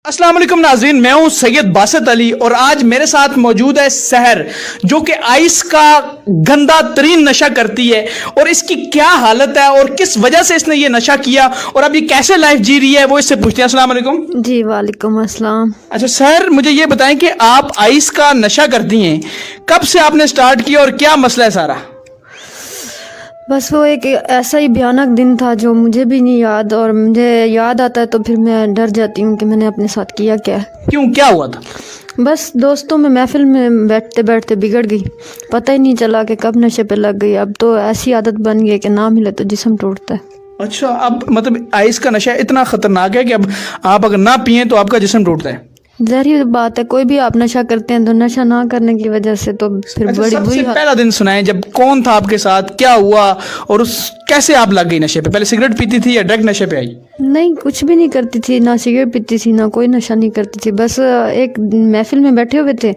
अस्सलाम वालेकुम नाज़रीन, मैं हूं सैयद बासित अली और आज मेरे साथ मौजूद है सहर, जो कि आइस का गंदा तरीन नशा करती है और इसकी क्या हालत है और किस वजह से इसने ये नशा किया और अब ये कैसे लाइफ जी रही है वो इससे पूछते हैं। अस्सलाम वालेकुम। जी वालेकुम अस्सलाम। अच्छा सहर, मुझे ये बताएं कि आप आइस का नशा करती हैं, कब से आपने स्टार्ट किया और क्या मसला है सारा? बस वो एक ऐसा ही भयानक दिन था जो मुझे भी नहीं याद, और मुझे याद आता है तो फिर मैं डर जाती हूँ कि मैंने अपने साथ किया क्या है। क्यों, क्या हुआ था? बस दोस्तों में महफिल में बैठते बैठते बिगड़ गई, पता ही नहीं चला कि कब नशे पे लग गई। अब तो ऐसी आदत बन गई कि ना मिले तो जिस्म टूटता है। अच्छा, अब मतलब आइस का नशा इतना खतरनाक है कि अब आप अगर ना पिए तो आपका जिस्म टूटता है। ज़ाहिर बात है, कोई भी आप नशा करते हैं तो नशा ना करने की वजह से तो फिर अच्छा, बड़ी सबसे बुरी पहला दिन सुनाएं, जब कौन था आपके साथ, क्या हुआ और उस कैसे आप लग गई नशे पे? पहले सिगरेट पीती थी या डायरेक्ट नशे पे आई? नहीं, कुछ भी नहीं करती थी, ना सिगरेट पीती थी, ना कोई नशा नहीं करती थी। बस एक महफिल में बैठे हुए थे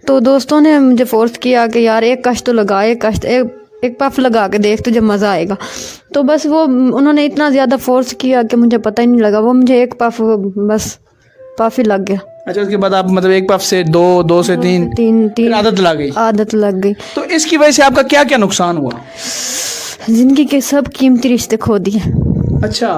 तो दोस्तों ने मुझे फोर्स किया कि यार एक कश तो लगा, एक पफ लगा के देख, तुझे मज़ा आएगा। तो बस वो उन्होंने इतना ज़्यादा फोर्स किया कि मुझे पता ही नहीं लगा, वो मुझे एक पफ ही लग गया। अच्छा, उसके बाद आप मतलब एक पफ से दो से तीन तीन आदत लग गई। तो इसकी वजह से आपका क्या क्या नुकसान हुआ? जिंदगी के सब कीमती रिश्ते खो दिए। अच्छा,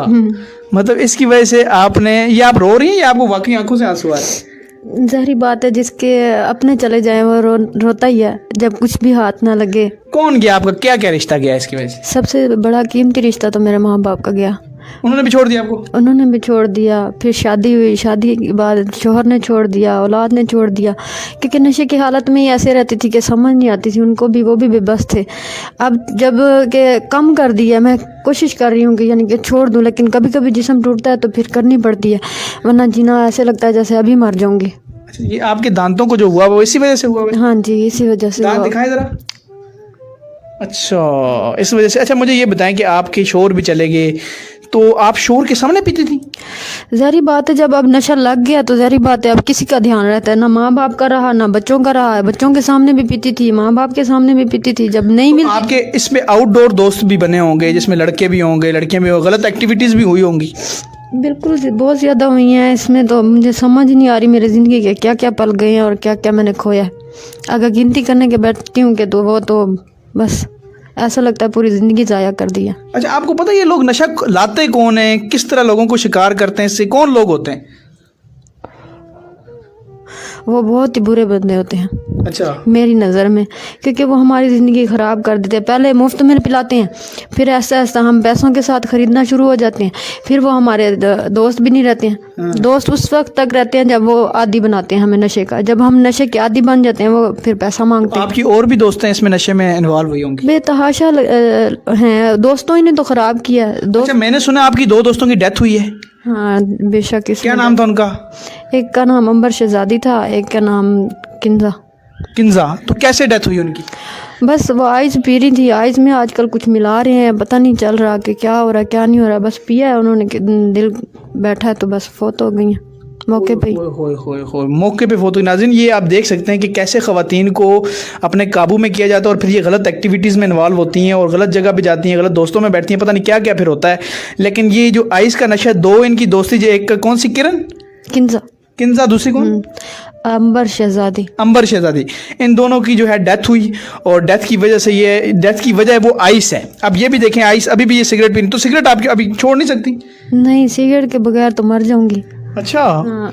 मतलब इसकी वजह से आपने, ये आप रो रही हैं या आपको वाकई आंखों से आंसू आ रहे हैं? ज़ाहिर बात है, जिसके अपने चले जाए वो रोता ही है जब कुछ भी हाथ ना लगे। कौन गया आपका, क्या क्या रिश्ता गया इसकी वजह से? सबसे बड़ा कीमती रिश्ता तो मेरे माँ बाप का गया। उन्होंने भी छोड़ दिया आपको? उन्होंने भी छोड़ दिया, फिर शादी हुई, शादी के बाद शोहर ने छोड़ दिया, औलाद ने छोड़ दिया, क्योंकि नशे की हालत में ही ऐसे रहती थी कि समझ नहीं आती थी उनको भी, वो भी बेबस थे। अब जब के कम कर दिया, मैं कोशिश कर रही हूँ कि यानी कि छोड़ दूँ, लेकिन कभी कभी जिस्म टूटता है तो फिर करनी पड़ती है, वरना जीना ऐसे लगता है जैसे अभी मर जाऊँगी। अच्छा, ये आपके दांतों को जो हुआ वो इसी वजह से हुआ? हाँ जी, इसी वजह से दांत हुआ। दिखाएं जरा। अच्छा, इस वजह से। अच्छा, मुझे ये बताएं कि आपके शोर भी चले गए, तो आप शोर के सामने पीती थी? ज़ाहिर बात है, जब अब नशा लग गया तो ज़ाहिर बात है अब किसी का ध्यान रहता है, ना माँ बाप का रहा ना बच्चों का रहा है। बच्चों के सामने भी पीती थी, माँ बाप के सामने भी पीती थी, जब नहीं मिल। आपके इसमें आउटडोर दोस्त भी बने होंगे जिसमें लड़के भी होंगे, लड़कियां भी होंगी, गलत एक्टिविटीज़ भी हुई होंगी? बिल्कुल, बहुत ज़्यादा हुई हैं। इसमें तो मुझे समझ नहीं आ रही मेरी ज़िंदगी के क्या क्या पल गए हैं और क्या क्या मैंने खोया है। अगर गिनती करने के बैठती हूँ कि तो वो तो बस ऐसा लगता है पूरी ज़िंदगी ज़ाया कर दिया। अच्छा, आपको पता है ये लोग नशा लाते कौन है, किस तरह लोगों को शिकार करते हैं, इससे कौन लोग होते हैं? वो बहुत ही बुरे बंदे होते हैं अच्छा, मेरी नज़र में, क्योंकि वो हमारी ज़िंदगी ख़राब कर देते हैं। पहले मुफ्त में पिलाते हैं, फिर ऐसा ऐसा हम पैसों के साथ ख़रीदना शुरू हो जाते हैं, फिर वो हमारे दोस्त भी नहीं रहते हैं। दोस्त उस वक्त तक रहते हैं जब वो आदी बनाते हैं हमें नशे का। जब हम नशे के आदी बन जाते हैं वो फिर पैसा मांगते हैं। आपकी और भी दोस्त हैं इसमें नशे में इन्वॉल्व हुई होंगी? बेतहाशा हैं, दोस्तों ही ने तो ख़राब किया है। अच्छा, मैंने सुना आपकी 2 दोस्तों की डेथ हुई है। हाँ बेशक। क्या नाम था उनका? एक का नाम अंबर शहजादी था, एक का नाम किंजा। तो कैसे डेथ हुई उनकी? बस वो आइस पी रही थी, आइस में आजकल कुछ मिला रहे हैं, पता नहीं चल रहा कि क्या हो रहा है क्या नहीं हो रहा। बस पिया है उन्होंने, दिल बैठा है तो बस फोत हो गई हैं मौके पे ही। मौके पे फोत हुई। नाज़रीन, ये आप देख सकते हैं कि कैसे ख़वातीन को अपने काबू में किया जाता है और फिर ये गलत एक्टिविटीज़ में इन्वॉल्व होती हैं और गलत जगह पे जाती हैं, गलत दोस्तों में बैठती हैं, पता नहीं क्या क्या फिर होता है। लेकिन ये जो आइस का नशा, 2 इनकी दोस्ती, जो एक कौन सी, किंजा, दूसरी कौन? अंबर शहजादी। इन दोनों की जो है डेथ हुई और डेथ की वजह है वो आइस है। अब ये भी देखें, आइस अभी भी ये सिगरेट पीनी, तो सिगरेट आप अभी छोड़ नहीं सकती? नहीं, सिगरेट के बगैर तो मर जाऊंगी। अच्छा,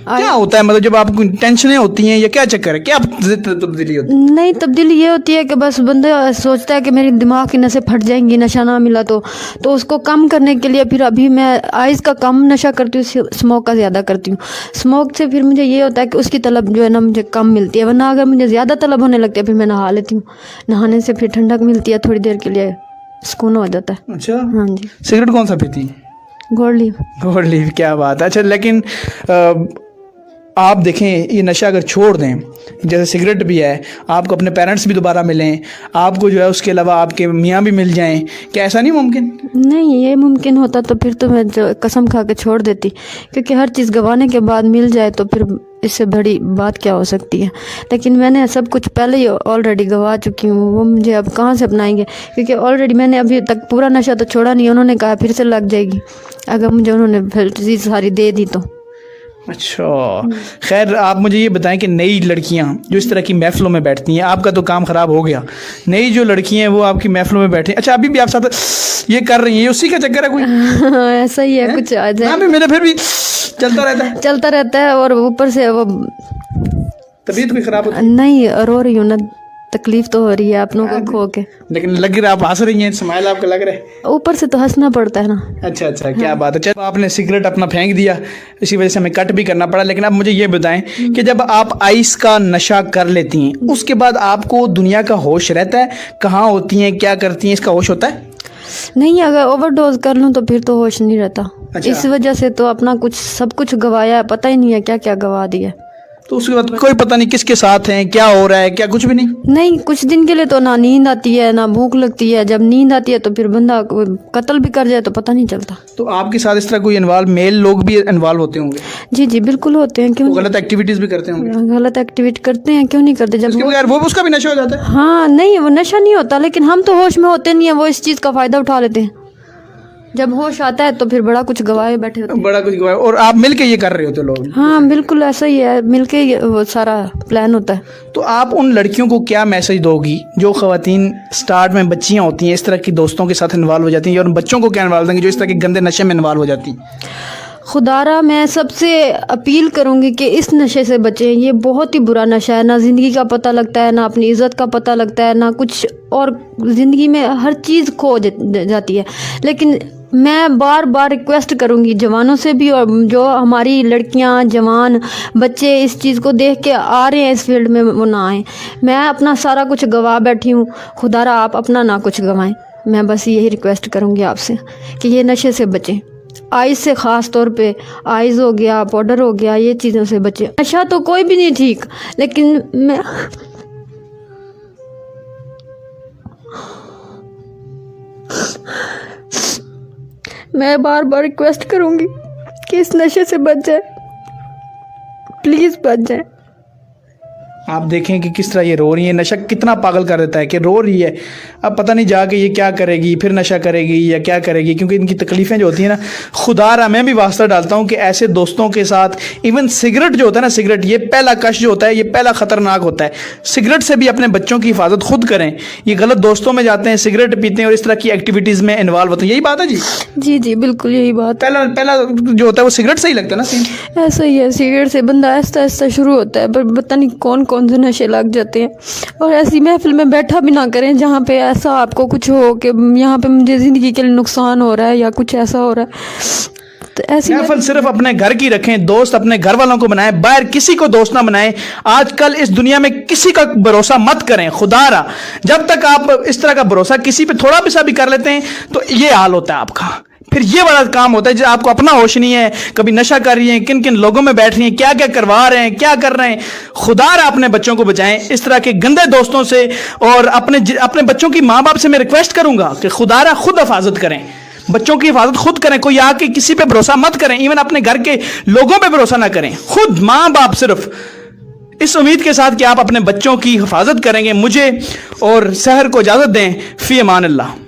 क्या होता है, मतलब जब आपको टेंशनें होती हैं या क्या चक्कर है, क्या तब्दीली होती है? नहीं, तब्दीली ये होती है कि बस बंदा सोचता है कि मेरी दिमाग की नसें फट जाएंगी नशा ना मिला तो उसको कम करने के लिए फिर अभी मैं आइस का कम नशा करती हूँ, स्मोक का ज़्यादा करती हूँ। स्मोक से फिर मुझे ये होता है कि उसकी तलब जो है ना मुझे कम मिलती है, वरना अगर मुझे ज़्यादा तलब होने लगती है फिर मैं नहा लेती हूँ। नहाने से फिर ठंडक मिलती है, थोड़ी देर के लिए सुकून हो जाता है। अच्छा, हाँ जी। सिगरेट कौन सा पीती है? Gold leaf. क्या बात है। अच्छा, लेकिन आप देखें, ये नशा अगर छोड़ दें, जैसे सिगरेट भी है, आपको अपने पेरेंट्स भी दोबारा मिलें, आपको जो है उसके अलावा आपके मियाँ भी मिल जाएं, क्या ऐसा नहीं मुमकिन? नहीं, ये मुमकिन होता तो फिर तो मैं जो कसम खा के छोड़ देती, क्योंकि हर चीज़ गंवाने के बाद मिल जाए तो फिर इससे बड़ी बात क्या हो सकती है। लेकिन मैंने सब कुछ पहले ही ऑलरेडी गंवा चुकी हूँ, वो मुझे अब कहाँ से अपनाएंगे, क्योंकि ऑलरेडी मैंने अभी तक पूरा नशा तो छोड़ा नहीं। उन्होंने कहा फिर से लग जाएगी अगर मुझे उन्होंने चीज़ सारी दे दी तो। اچھا خیر آپ مجھے یہ بتائیں کہ نئی لڑکیاں جو اس طرح کی محفلوں میں بیٹھتی ہیں، آپ کا تو کام خراب ہو گیا، نئی جو لڑکیاں ہیں وہ آپ کی محفلوں میں بیٹھیں، اچھا ابھی بھی آپ ساتھ یہ کر رہی ہیں، یہ اسی کا چکر ہے کوئی؟ ایسا ہی ہے کچھ آ جائے، ہاں میرا پھر بھی چلتا رہتا ہے اور اوپر سے وہ طبیعت بھی خراب ہوتی نہیں رو رہی ہوں نا، تکلیف تو ہو رہی ہے اپنوں کو کھو کے، لیکن لگ رہا آپ ہنس رہی ہیں، اسمائل آپ کا لگ رہا ہے، اوپر سے تو ہنسنا پڑتا ہے نا۔ اچھا کیا بات ہے، چلو آپ نے سگریٹ اپنا پھینک دیا، اسی وجہ سے ہمیں کٹ بھی کرنا پڑا، لیکن اب مجھے یہ بتائیں کہ جب آپ آئس کا نشہ کر لیتی ہیں اس کے بعد آپ کو دنیا کا ہوش رہتا ہے؟ کہاں ہوتی ہیں، کیا کرتی ہیں، اس کا ہوش ہوتا ہے؟ نہیں، اگر اوور ڈوز کر لوں تو پھر تو ہوش نہیں رہتا، اس وجہ سے تو اپنا سب کچھ گوایا ہے، پتہ ہی نہیں ہے کیا کیا گوا دیا۔ تو اس کے بعد کوئی پتہ نہیں کس کے ساتھ ہیں، کیا ہو رہا ہے، کیا کچھ بھی نہیں، کچھ دن کے لیے تو نہ نیند آتی ہے نہ بھوک لگتی ہے، جب نیند آتی ہے تو پھر بندہ قتل بھی کر جائے تو پتہ نہیں چلتا۔ تو آپ کے ساتھ اس طرح کوئی میل لوگ بھی انوالو ہوتے ہوں گے؟ جی بالکل ہوتے ہیں، کیوں غلط ایکٹیویٹیز بھی کرتے ہوں گے؟ غلط ایکٹیویٹی کرتے ہیں، کیوں نہیں کرتے، جب وہ اس کا بھی نشہ ہو جاتا ہے؟ ہاں نہیں، وہ نشہ نہیں ہوتا، لیکن ہم تو ہوش میں ہوتے نہیں ہیں، وہ اس چیز کا فائدہ اٹھا لیتے ہیں، جب ہوش آتا ہے تو پھر بڑا کچھ گوائے بیٹھے ہوتے ہیں، بڑا کچھ گوائے، اور آپ مل کے یہ کر رہے ہوتے لوگ؟ ہاں بالکل ایسا ہی ہے، مل کے وہ سارا پلان ہوتا ہے۔ تو آپ ان لڑکیوں کو کیا میسج دو گی جو خواتین سٹارٹ میں بچیاں ہوتی ہیں اس طرح کی دوستوں کے ساتھ انوالو ہو جاتی ہیں، اور ان بچوں کو کیا انوالو دیں گے جو اس طرح کے گندے نشے میں انوالو ہو جاتی ہیں؟ خدارا میں سب سے اپیل کروں گی کہ اس نشے سے بچیں، یہ بہت ہی برا نشہ ہے، نہ زندگی کا پتہ لگتا ہے، نہ اپنی عزت کا پتہ لگتا ہے، نہ کچھ، اور زندگی میں ہر چیز کھو جاتی ہے۔ لیکن میں بار بار ریکویسٹ کروں گی جوانوں سے بھی، اور جو ہماری لڑکیاں جوان بچے اس چیز کو دیکھ کے آ رہے ہیں اس فیلڈ میں، وہ نہ آئیں۔ میں اپنا سارا کچھ گوا بیٹھی ہوں، خدارا آپ اپنا نہ کچھ گوائیں، میں بس یہی ریکویسٹ کروں گی آپ سے کہ یہ نشے سے بچیں، آئز سے خاص طور پہ، آئز ہو گیا، پاؤڈر ہو گیا، یہ چیزوں سے بچیں۔ نشہ تو کوئی بھی نہیں ٹھیک، لیکن میں بار بار ریکویسٹ کروں گی کہ اس نشے سے بچ جائے، پلیز بچ جائیں۔ آپ دیکھیں کہ کس طرح یہ رو رہی ہے، نشہ کتنا پاگل کر دیتا ہے کہ رو رہی ہے، اب پتہ نہیں جا کے یہ کیا کرے گی، پھر نشہ کرے گی یا کیا کرے گی، کیونکہ ان کی تکلیفیں جو ہوتی ہیں نا، خدا را میں بھی واسطہ ڈالتا ہوں کہ ایسے دوستوں کے ساتھ، ایون سگریٹ جو ہوتا ہے نا، سگریٹ یہ پہلا کش جو ہوتا ہے، یہ پہلا خطرناک ہوتا ہے، سگریٹ سے بھی اپنے بچوں کی حفاظت خود کریں، یہ غلط دوستوں میں جاتے ہیں، سگریٹ پیتے ہیں اور اس طرح کی ایکٹیویٹیز میں انوالو ہوتے ہیں، یہی بات ہے جی؟ جی بالکل یہی بات، پہلا جو ہوتا ہے وہ سگریٹ سے ہی لگتا ہے نا سین؟ ایسا ہی ہے، سگریٹ سے بندہ آہستہ آہستہ شروع ہوتا ہے، پر پتہ نہیں کون سے نشے لگ جاتے ہیں، اور ایسی محفل میں بیٹھا بھی نہ کریں جہاں پہ ایسا آپ کو کچھ ہو کہ یہاں پہ مجھے زندگی کے لیے نقصان ہو رہا ہے یا کچھ ایسا ہو رہا ہے، تو ایسی محفل صرف اپنے گھر کی رکھیں، دوست اپنے گھر والوں کو بنائیں، باہر کسی کو دوست نہ بنائیں۔ آج کل اس دنیا میں کسی کا بھروسہ مت کریں، خدا را جب تک آپ اس طرح کا بھروسہ کسی پہ تھوڑا بھی کر لیتے ہیں تو یہ حال ہوتا ہے آپ کا، پھر یہ بڑا کام ہوتا ہے جب آپ کو اپنا ہوش نہیں ہے، کبھی نشہ کر رہی ہیں، کن کن لوگوں میں بیٹھ رہی ہیں، کیا کیا کروا رہے ہیں، کیا کر رہے ہیں۔ خدا را اپنے بچوں کو بچائیں اس طرح کے گندے دوستوں سے، اور اپنے بچوں کی ماں باپ سے میں ریکویسٹ کروں گا کہ خدا را خود حفاظت کریں، بچوں کی حفاظت خود کریں، کوئی آ کے کسی پہ بھروسہ مت کریں، ایون اپنے گھر کے لوگوں پہ بھروسہ نہ کریں، خود ماں باپ صرف اس امید کے ساتھ کہ آپ اپنے بچوں کی حفاظت کریں گے۔ مجھے اور سحر کو اجازت دیں، فی امان اللہ۔